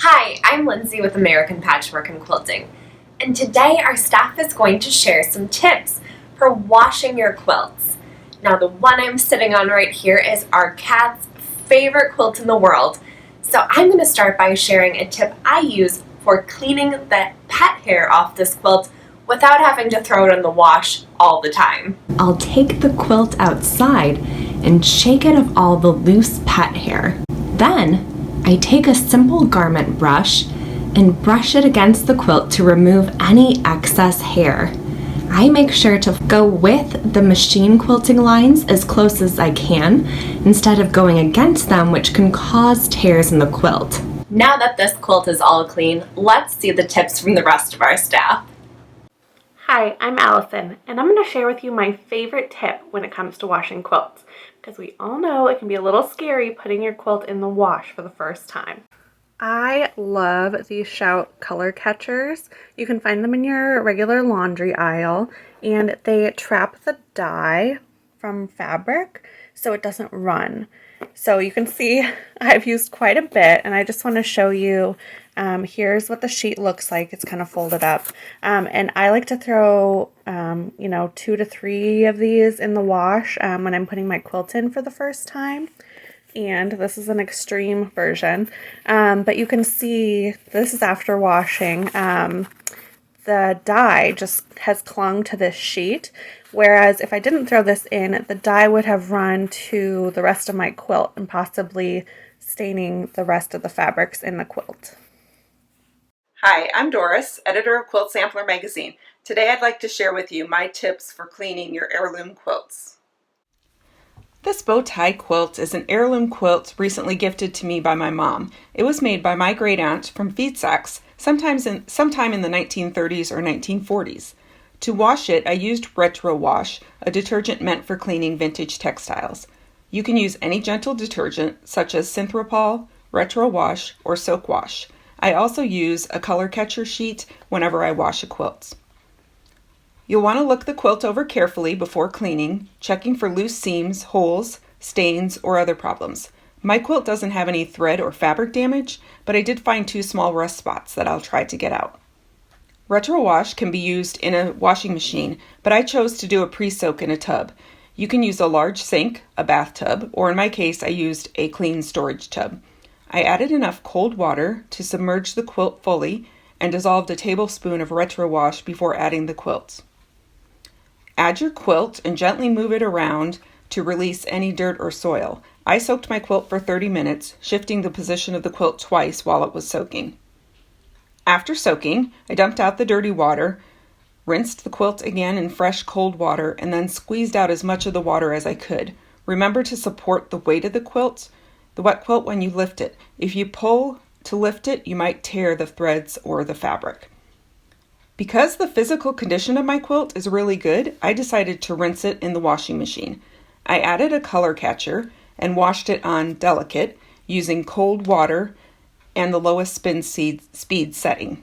Hi, I'm Lindsay with American Patchwork and Quilting, and today our staff is going to share some tips for washing your quilts. Now the one I'm sitting on right here is our cat's favorite quilt in the world, so I'm going to start by sharing a tip I use for cleaning the pet hair off this quilt without having to throw it in the wash all the time. I'll take the quilt outside and shake it of all the loose pet hair. Then I take a simple garment brush and brush it against the quilt to remove any excess hair. I make sure to go with the machine quilting lines as close as I can instead of going against them, which can cause tears in the quilt. Now that this quilt is all clean, let's see the tips from the rest of our staff. Hi, I'm Allison, and I'm going to share with you my favorite tip when it comes to washing quilts, because we all know it can be a little scary putting your quilt in the wash for the first time. I love these Shout color catchers. You can find them in your regular laundry aisle, and they trap the dye from fabric so it doesn't run. So you can see I've used quite a bit, and I just want to show you, here's what the sheet looks like. It's kind of folded up. And I like to throw, 2 to 3 of these in the wash when I'm putting my quilt in for the first time. And this is an extreme version. But you can see this is after washing. The dye just has clung to this sheet, whereas if I didn't throw this in, the dye would have run to the rest of my quilt and possibly staining the rest of the fabrics in the quilt. Hi, I'm Doriss, editor of Quilt Sampler magazine. Today I'd like to share with you my tips for cleaning your heirloom quilts. This bow tie quilt is an heirloom quilt recently gifted to me by my mom. It was made by my great aunt from feed sacks sometime in the 1930s or 1940s. To wash it, I used Retro Wash, a detergent meant for cleaning vintage textiles. You can use any gentle detergent such as Synthropol, Retro Wash, or Soak Wash. I also use a color catcher sheet whenever I wash a quilt. You'll want to look the quilt over carefully before cleaning, checking for loose seams, holes, stains, or other problems. My quilt doesn't have any thread or fabric damage, but I did find 2 small rust spots that I'll try to get out. Retro Wash can be used in a washing machine, but I chose to do a pre-soak in a tub. You can use a large sink, a bathtub, or in my case I used a clean storage tub. I added enough cold water to submerge the quilt fully and dissolved a tablespoon of Retro Wash before adding the quilt. Add your quilt and gently move it around to release any dirt or soil. I soaked my quilt for 30 minutes, shifting the position of the quilt twice while it was soaking. After soaking, I dumped out the dirty water, rinsed the quilt again in fresh cold water, and then squeezed out as much of the water as I could. Remember to support the weight of the wet quilt when you lift it. If you pull to lift it, you might tear the threads or the fabric. Because the physical condition of my quilt is really good, I decided to rinse it in the washing machine. I added a color catcher and washed it on delicate using cold water and the lowest spin speed setting.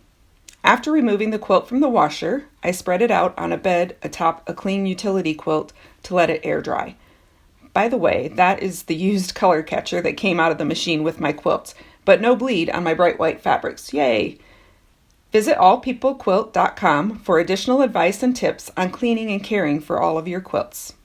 After removing the quilt from the washer, I spread it out on a bed atop a clean utility quilt to let it air dry. By the way, that is the used color catcher that came out of the machine with my quilt, but no bleed on my bright white fabrics. Yay! Visit allpeoplequilt.com for additional advice and tips on cleaning and caring for all of your quilts.